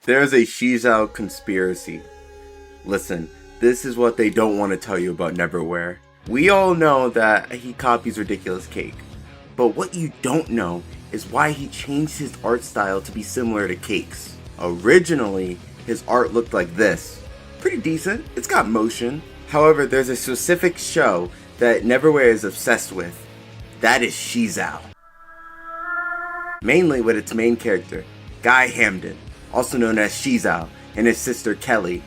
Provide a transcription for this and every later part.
There's a Shezow conspiracy. Listen, this is what they don't want to tell you about Neverware. We all know that he copies ridiculous cake, but what you don't know is why he changed his art style to be similar to Cake's. Originally, his art looked like this. Pretty decent, it's got motion. However, there's a specific show that Neverware is obsessed with. That is Shezow. Mainly with its main character, Guy Hamden, also known as Shezow, and his sister Kelly.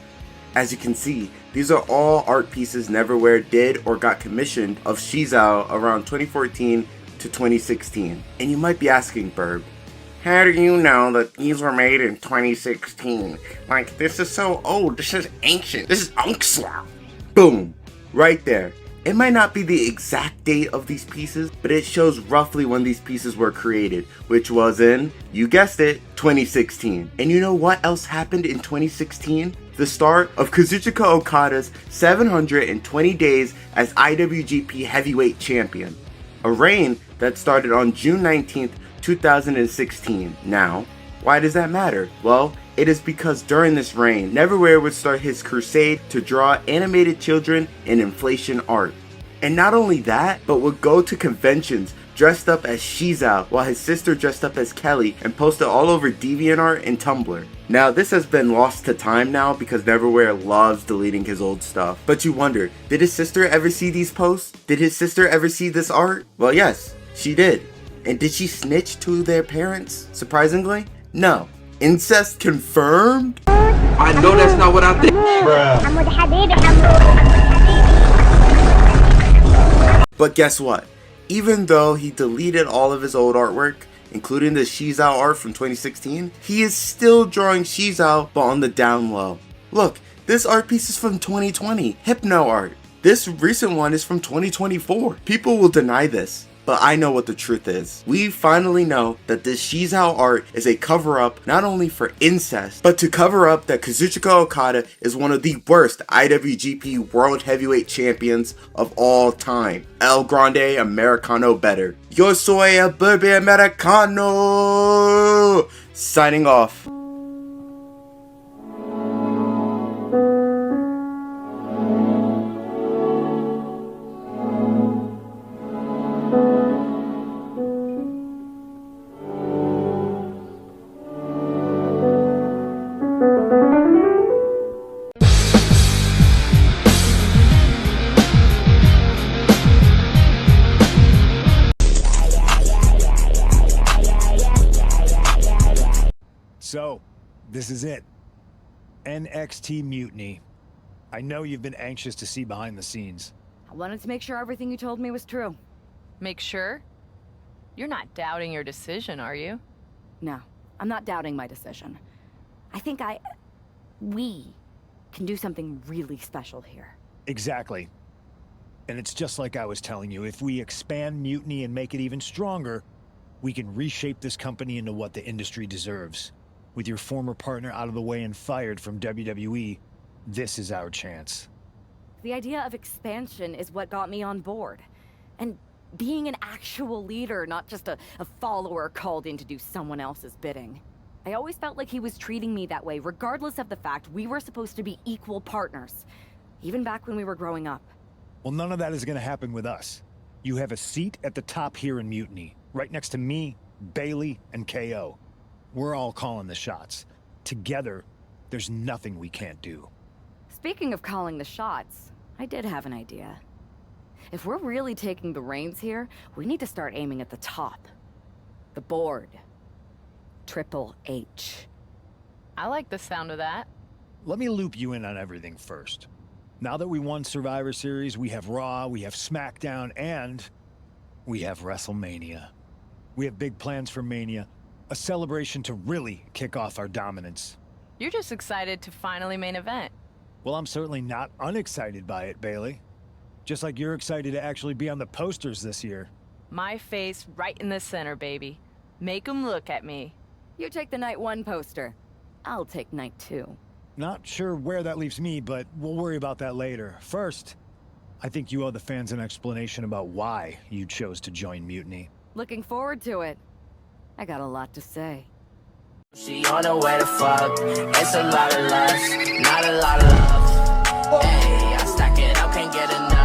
As you can see, these are all art pieces Neverware did or got commissioned of Shezow around 2014 to 2016. And you might be asking, Burb, how do you know that these were made in 2016? Like, this is so old, this is ancient, this is Unksla. Boom! Right there. It might not be the exact date of these pieces, but it shows roughly when these pieces were created, which was in, you guessed it, 2016. And you know what else happened in 2016? The start of Kazuchika Okada's 720 days as IWGP Heavyweight Champion. A reign that started on June 19th, 2016. Now, why does that matter? Well, it is because during this reign, Neverware would start his crusade to draw animated children in inflation art. And not only that, but would go to conventions dressed up as Shezow while his sister dressed up as Kelly and posted all over DeviantArt and Tumblr. Now this has been lost to time now because Neverware loves deleting his old stuff. But you wonder, did his sister ever see these posts? Did his sister ever see this art? Well, yes, she did. And did she snitch to their parents? Surprisingly, no. Incest confirmed? I know that's not what I think, bruh. But guess what? Even though he deleted all of his old artwork, including the Shezow art from 2016, he is still drawing Shezow but on the down low. Look, this art piece is from 2020, Hypno art. This recent one is from 2024. People will deny this, but I know what the truth is. We finally know that this Shezow art is a cover-up not only for incest, but to cover up that Kazuchika Okada is one of the worst IWGP World Heavyweight Champions of all time. El Grande Americano better. Yo soy el Birb Americano! Signing off. So, this is it. NXT Mutiny. I know you've been anxious to see behind the scenes. I wanted to make sure everything you told me was true. Make sure? You're not doubting your decision, are you? No, I'm not doubting my decision. I think we can do something really special here. Exactly. And it's just like I was telling you, if we expand Mutiny and make it even stronger, we can reshape this company into what the industry deserves. With your former partner out of the way and fired from WWE, this is our chance. The idea of expansion is what got me on board. And being an actual leader, not just a follower called in to do someone else's bidding. I always felt like he was treating me that way, regardless of the fact we were supposed to be equal partners. Even back when we were growing up. Well, none of that is going to happen with us. You have a seat at the top here in Mutiny, right next to me, Bailey, and KO. We're all calling the shots. Together, there's nothing we can't do. Speaking of calling the shots, I did have an idea. If we're really taking the reins here, we need to start aiming at the top. The board. Triple H. I like the sound of that. Let me loop you in on everything first. Now that we won Survivor Series, we have Raw, we have SmackDown, and we have WrestleMania. We have big plans for Mania. A celebration to really kick off our dominance. You're just excited to finally main event. Well, I'm certainly not unexcited by it, Bailey. Just like you're excited to actually be on the posters this year. My face right in the center, baby. Make 'em look at me. You take the night 1 poster. I'll take night 2. Not sure where that leaves me, but we'll worry about that later. First, I think you owe the fans an explanation about why you chose to join Mutiny. Looking forward to it. I got a lot to say. She on her way to fuck. It's a lot of lust, not a lot of love. Hey, I stack it up, can't get enough.